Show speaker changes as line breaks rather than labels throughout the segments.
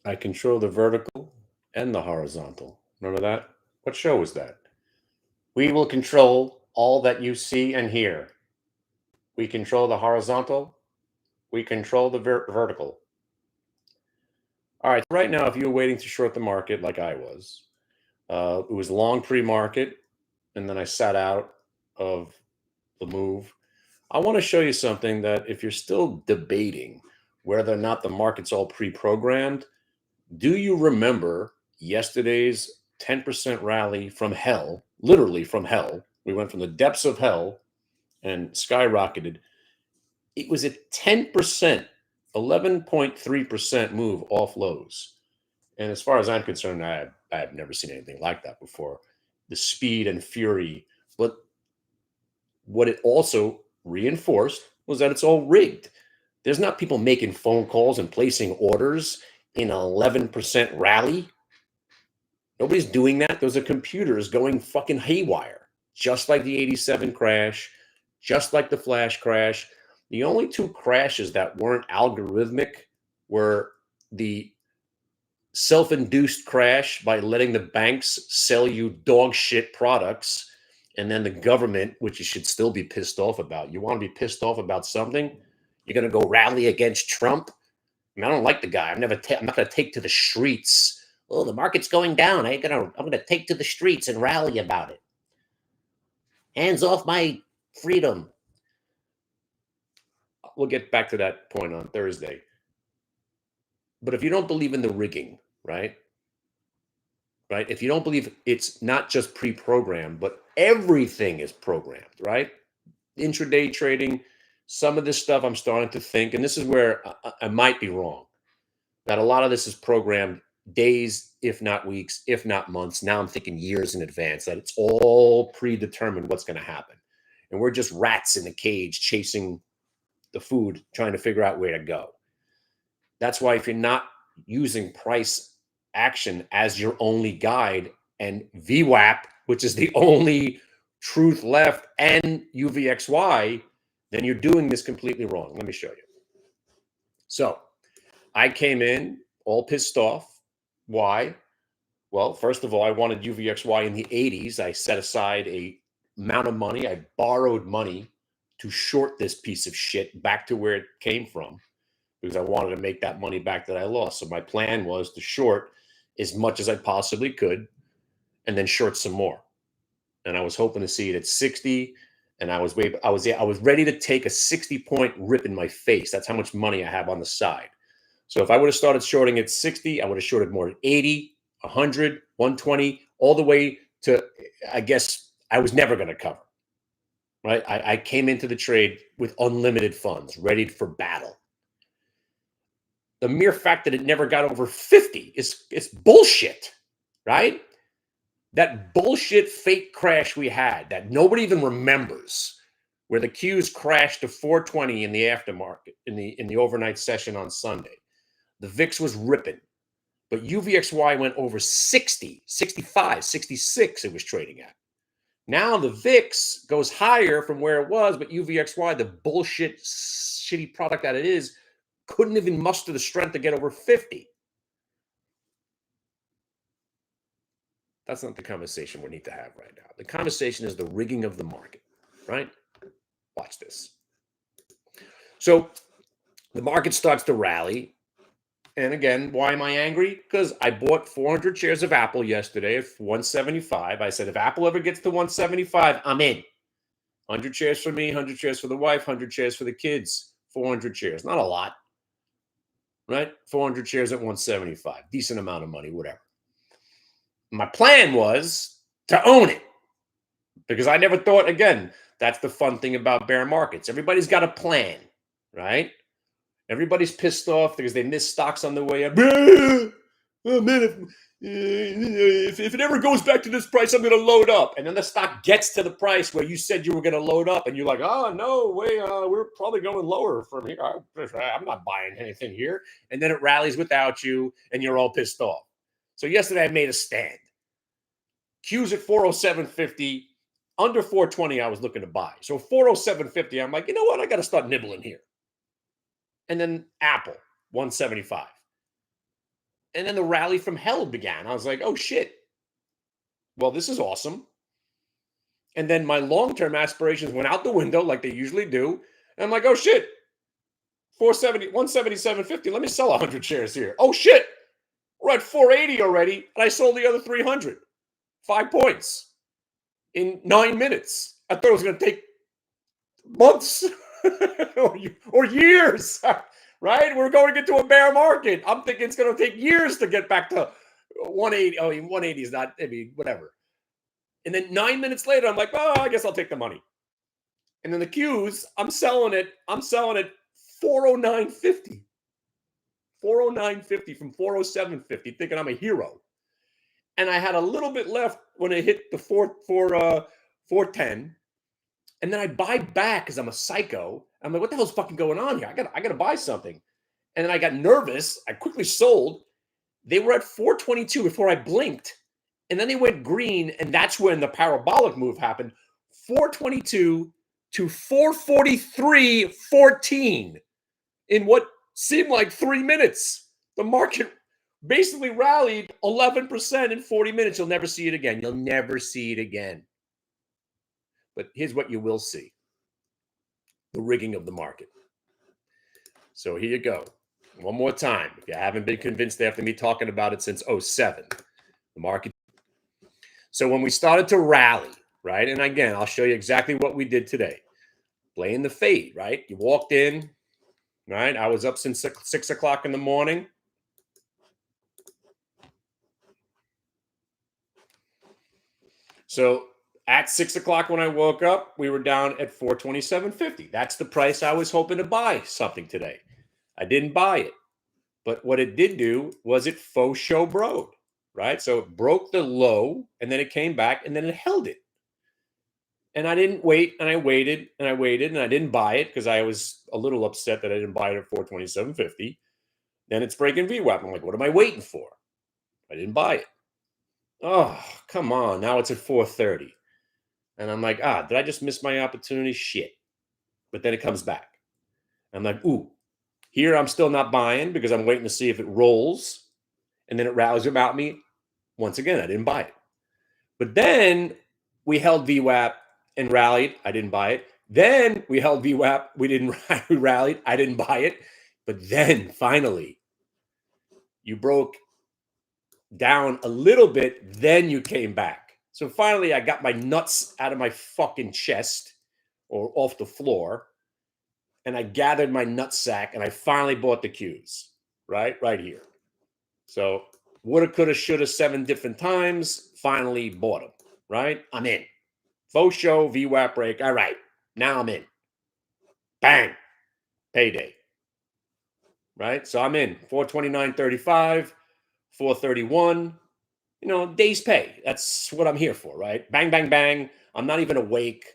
I control the vertical and the horizontal. Remember that? What show was that? We will control all that you see and hear. We control the horizontal. We control the vertical. All right. Right now, if you were waiting to short the market like I was, it was long pre-market, and then I sat out of the move. I want to show you something that if you're still debating whether or not the market's all pre-programmed, do you remember yesterday's 10% rally from hell, literally from hell? We went from the depths of hell and skyrocketed. It was a 10%, 11.3% move off lows. And as far as I'm concerned, I've never seen anything like that before. The speed and fury. But what it also reinforced was that it's all rigged. There's not people making phone calls and placing orders in an 11% rally. Nobody's doing that. Those are computers going fucking haywire, just like the 87 crash, just like the flash crash. The only two crashes that weren't algorithmic were the self-induced crash by letting the banks sell you dog shit products, and then the government, which you should still be pissed off about. You want to be pissed off about something, you're going to go rally against Trump. I mean, I don't like the guy. I'm not going to take to the streets. Oh, the market's going down. I'm going to take to the streets and rally about it. Hands off my freedom. We'll get back to that point on Thursday. But if you don't believe in the rigging, right? If you don't believe it's not just pre-programmed, but everything is programmed, right? Intraday trading, some of this stuff I'm starting to think, and this is where I might be wrong, that a lot of this is programmed days, if not weeks, if not months. Now I'm thinking years in advance, that it's all predetermined what's going to happen. And we're just rats in a cage chasing the food, trying to figure out where to go. That's why if you're not using price action as your only guide and VWAP, which is the only truth left, and UVXY, then you're doing this completely wrong. Let me show you. So I came in all pissed off. Why? Well, first of all, I wanted UVXY in the 80s. I set aside a amount of money. I borrowed money to short this piece of shit back to where it came from, because I wanted to make that money back that I lost. So my plan was to short as much as I possibly could and then short some more. And I was hoping to see it at 60. And I was ready to take a 60-point rip in my face. That's how much money I have on the side. So if I would have started shorting at 60, I would have shorted more at 80, 100, 120, all the way to, I guess, I was never going to cover. Right? I came into the trade with unlimited funds, ready for battle. The mere fact that it never got over 50 is bullshit, right? That bullshit fake crash we had that nobody even remembers, where the Qs crashed to 420 in the aftermarket, in the overnight session on Sunday. The VIX was ripping, but UVXY went over 60, 65, 66 it was trading at. Now the VIX goes higher from where it was, but UVXY, the bullshit, shitty product that it is, couldn't even muster the strength to get over 50. That's not the conversation we need to have right now. The conversation is the rigging of the market, right? Watch this. So the market starts to rally. And again, why am I angry? Because I bought 400 shares of Apple yesterday at 175. I said, if Apple ever gets to 175, I'm in. 100 shares for me, 100 shares for the wife, 100 shares for the kids, 400 shares. Not a lot, right? 400 shares at 175. Decent amount of money, whatever. My plan was to own it, because I never thought, again, that's the fun thing about bear markets. Everybody's got a plan, right? Everybody's pissed off because they missed stocks on the way up. Oh, man, if it ever goes back to this price, I'm going to load up. And then the stock gets to the price where you said you were going to load up. And you're like, oh, no way. We're probably going lower from here. I'm not buying anything here. And then it rallies without you and you're all pissed off. So yesterday I made a stand. Q's at 407.50. Under 420, I was looking to buy. So 407.50, I'm like, you know what? I got to start nibbling here. And then Apple, 175. And then the rally from hell began. I was like, oh shit. Well, this is awesome. And then my long-term aspirations went out the window like they usually do. And I'm like, oh shit. 470, 177.50. Let me sell 100 shares here. Oh shit. We're at 480 already. And I sold the other 300. 5 points in 9 minutes. I thought it was going to take months or years, right? We're going into a bear market. I'm thinking it's going to take years to get back to 180. I mean, 180 is not, I mean, whatever. And then 9 minutes later, I'm like, oh, I guess I'll take the money. And then the Qs, I'm selling it 409.50. 409.50 from 407.50, thinking I'm a hero. And I had a little bit left when it hit the 410. And then I buy back because I'm a psycho. I'm like, what the hell's fucking going on here? I gotta buy something. And then I got nervous. I quickly sold. They were at 422 before I blinked. And then they went green, and that's when the parabolic move happened. 422 to 443.14 in what seemed like 3 minutes. The market basically rallied 11% in 40 minutes. You'll never see it again. You'll never see it again. But here's what you will see. The rigging of the market. So here you go. One more time. If you haven't been convinced after me talking about it since 07, the market. So when we started to rally, right? And again, I'll show you exactly what we did today. Playing the fade, right? You walked in, right? I was up since 6 o'clock in the morning. So at 6 o'clock when I woke up, we were down at 427.50. That's the price I was hoping to buy something today. I didn't buy it. But what it did do was it faux show broke, right? So it broke the low, and then it came back, and then it held it. And I didn't wait, and I waited, and I waited, and I didn't buy it because I was a little upset that I didn't buy it at 427.50. Then it's breaking VWAP. I'm like, what am I waiting for? I didn't buy it. Oh, come on. Now it's at 430. And I'm like, did I just miss my opportunity? Shit. But then it comes back. I'm like, ooh, here I'm still not buying because I'm waiting to see if it rolls. And then it rallies about me. Once again, I didn't buy it. But then we held VWAP and rallied. I didn't buy it. Then we held VWAP. We rallied. I didn't buy it. But then finally, you broke down a little bit. Then you came back. So finally, I got my nuts out of my fucking chest or off the floor, and I gathered my nutsack, and I finally bought the Qs, right here. So woulda, coulda, shoulda, 7 different times, finally bought them, right? I'm in. Faux show, VWAP break. All right, now I'm in. Bang, payday, right? So I'm in. 429.35, 431. Day's pay. That's what I'm here for, right? Bang, bang, bang. I'm not even awake.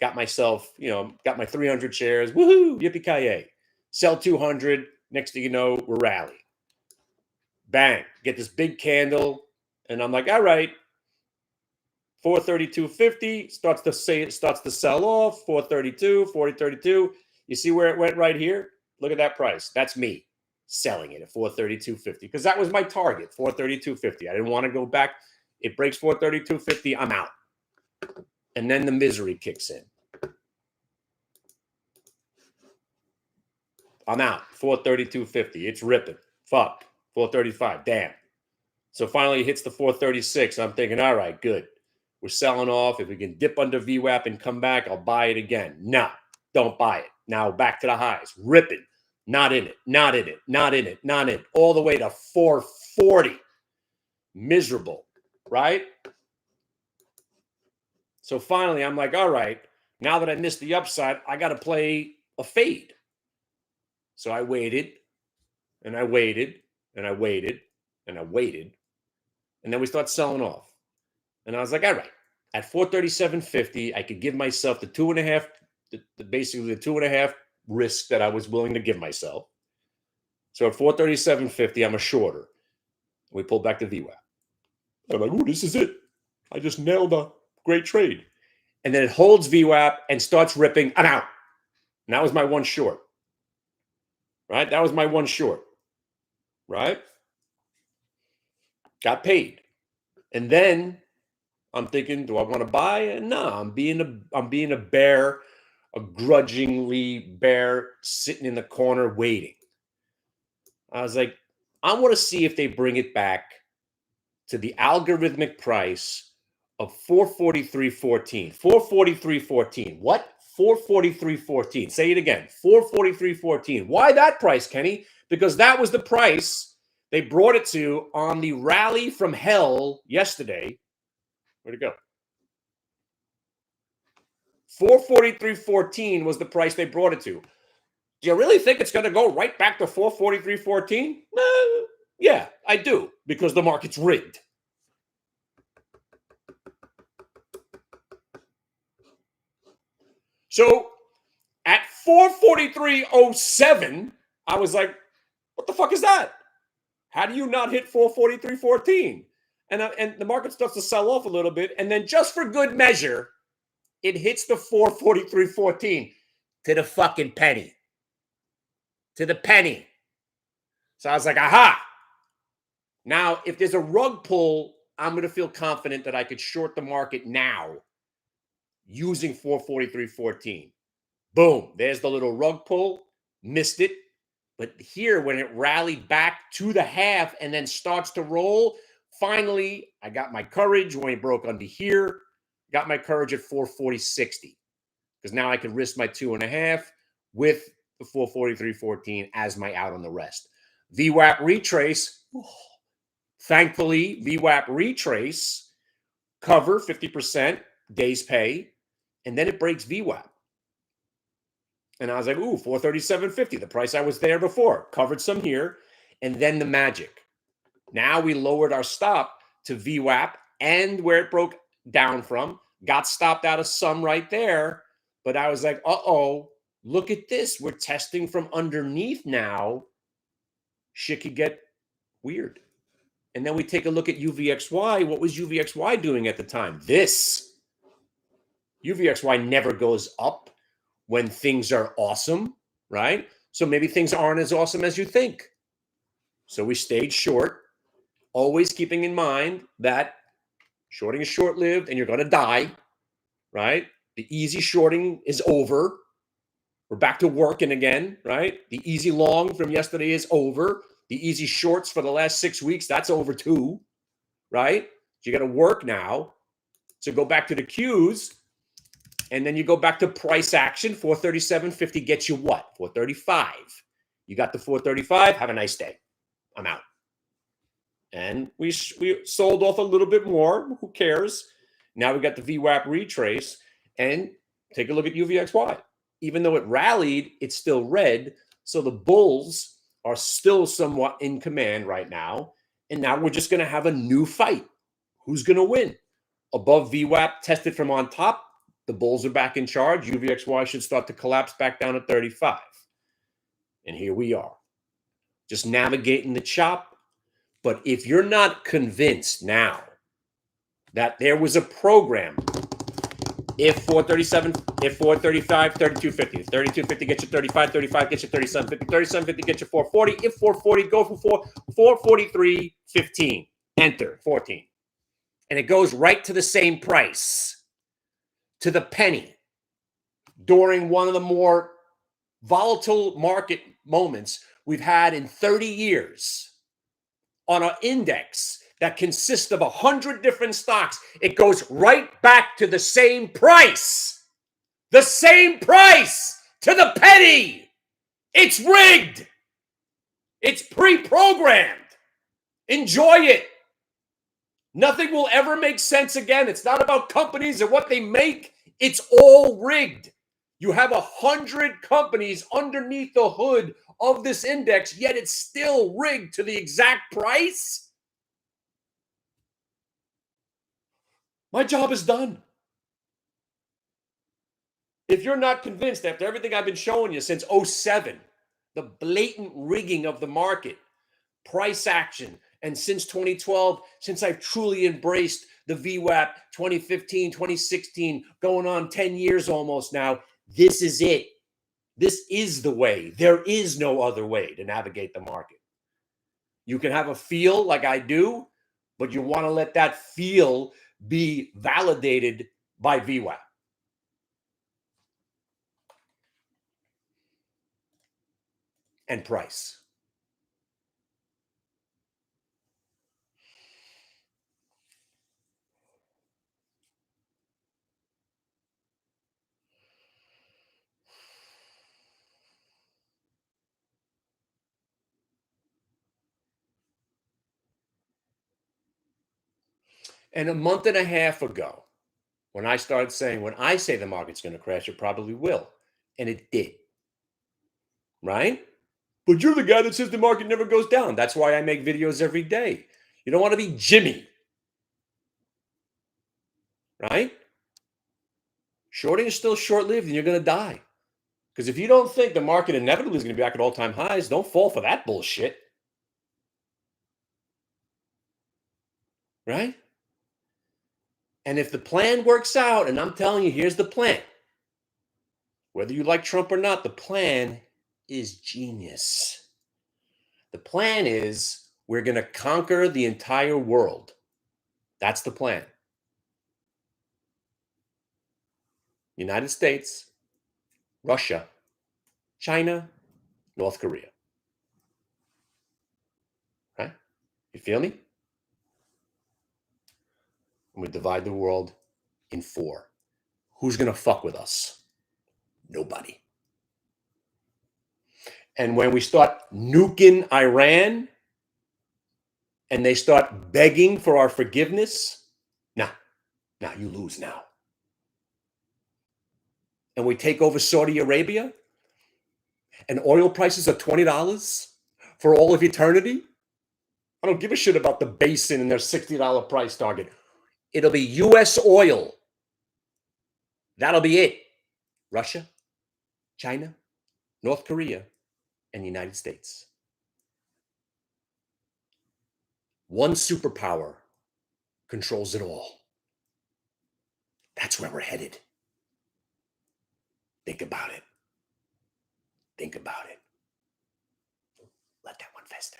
Got myself, got my 300 shares. Woohoo, yippee-ki-yay. Sell 200. Next thing you know, we're rallying. Bang, get this big candle. And I'm like, all right. 432.50 starts to sell off. 432, 40.32. You see where it went right here? Look at that price. That's me selling it at 432.50 because that was my target, 432.50. I didn't want to go back. It breaks 432.50. I'm out. And then the misery kicks in. I'm out. 432.50. It's ripping. Fuck. 435. Damn. So finally it hits the 436. I'm thinking, all right, good. We're selling off. If we can dip under VWAP and come back, I'll buy it again. No, don't buy it. Now back to the highs. Ripping. Not in it. Not in it. Not in it. Not in it. All the way to 440. Miserable. Right? So finally, I'm like, all right, now that I missed the upside, I got to play a fade. So I waited, and I waited, and I waited, and I waited. And then we start selling off. And I was like, all right, at 437.50, I could give myself the 2.5, basically the 2.5 risk that I was willing to give myself. So at 437.50, I'm a shorter. We pulled back the VWAP. I'm like, ooh, this is it. I just nailed a great trade. And then it holds VWAP and starts ripping. I'm out. And that was my one short. Right? That was my one short. Right? got paid. And then I'm thinking, do I want to buy? No, I'm being a bear, a grudgingly bear sitting in the corner waiting. I was like, I want to see if they bring it back to the algorithmic price of 443.14. 443.14. What? 443.14. Say it again. 443.14. Why that price, Kenny? Because that was the price they brought it to on the rally from hell yesterday. Where'd it go? 443.14 was the price they brought it to. Do you really think it's going to go right back to 443.14? Yeah, I do, because the market's rigged. So at 443.07, I was like, what the fuck is that? How do you not hit 443.14? And the market starts to sell off a little bit. And then just for good measure, it hits the 443.14 to the fucking penny. To the penny. So I was like, aha. Now, if there's a rug pull, I'm going to feel confident that I could short the market now using 443.14. Boom. There's the little rug pull. Missed it. But here, when it rallied back to the half and then starts to roll, finally, I got my courage when it broke under here. Got my courage at 440.60. Because now I can risk my 2.5 with the 443.14 as my out on the rest. VWAP retrace. Thankfully, VWAP retrace, cover 50%, days pay, and then it breaks VWAP. And I was like, ooh, 437.50, the price I was there before. Covered some here, and then the magic. Now we lowered our stop to VWAP and where it broke down from. Got stopped out of some right there, but I was like, uh-oh, look at this. We're testing from underneath now. Shit could get weird. And then we take a look at UVXY. What was UVXY doing at the time? This. UVXY never goes up when things are awesome, right? So maybe things aren't as awesome as you think. So we stayed short, always keeping in mind that shorting is short-lived and you're going to die, right? The easy shorting is over. We're back to working again, right? The easy long from yesterday is over. The easy shorts for the last 6 weeks, that's over too, right? So you got to work now. So go back to the Qs, and then you go back to price action. 437.50 gets you what? 435. You got the 435. Have a nice day. I'm out. And we sold off a little bit more. Who cares? Now we got the VWAP retrace, and take a look at UVXY. Even though it rallied, it's still red. So the bulls are still somewhat in command right now. And now we're just going to have a new fight. Who's going to win? Above VWAP tested from on top. The bulls are back in charge. UVXY should start to collapse back down to 35. And here we are. Just navigating the chop. But if you're not convinced now that there was a program, if 437, if 435, 32.50. If 32.50 gets you 35, 35 gets you 37.50, 37.50 gets you 440. If 440, go for 443.15. Enter 14. And it goes right to the same price, to the penny, during one of the more volatile market moments we've had in 30 years on an index that consists of 100 different stocks. It goes right back to the same price. The same price to the penny. It's rigged. It's pre-programmed. Enjoy it. Nothing will ever make sense again. It's not about companies and what they make. It's all rigged. You have 100 companies underneath the hood of this index, yet it's still rigged to the exact price. My job is done. If you're not convinced after everything I've been showing you since 07, the blatant rigging of the market, price action, and since 2012, since I've truly embraced the VWAP 2015, 2016, going on 10 years almost now, this is it. This is the way. There is no other way to navigate the market. You can have a feel like I do, but you want to let that feel be validated by VWAP. And price. And a month and a half ago, when I started saying, when I say the market's going to crash, it probably will. And it did. Right? But you're the guy that says the market never goes down. That's why I make videos every day. You don't want to be Jimmy. Right? Shorting is still short lived and you're going to die. Because if you don't think the market inevitably is going to be back at all time highs, don't fall for that bullshit. Right? And if the plan works out, and I'm telling you, here's the plan. Whether you like Trump or not, the plan is genius. The plan is we're going to conquer the entire world. That's the plan. United States, Russia, China, North Korea. Right? You feel me? And we divide the world in 4. Who's going to fuck with us? Nobody. And when we start nuking Iran and they start begging for our forgiveness, nah, you lose now. And we take over Saudi Arabia and oil prices are $20 for all of eternity, I don't give a shit about the basin and their $60 price target. It'll be U.S. oil. That'll be it. Russia, China, North Korea, and the United States. One superpower controls it all. That's where we're headed. Think about it. Think about it. Let that one fester.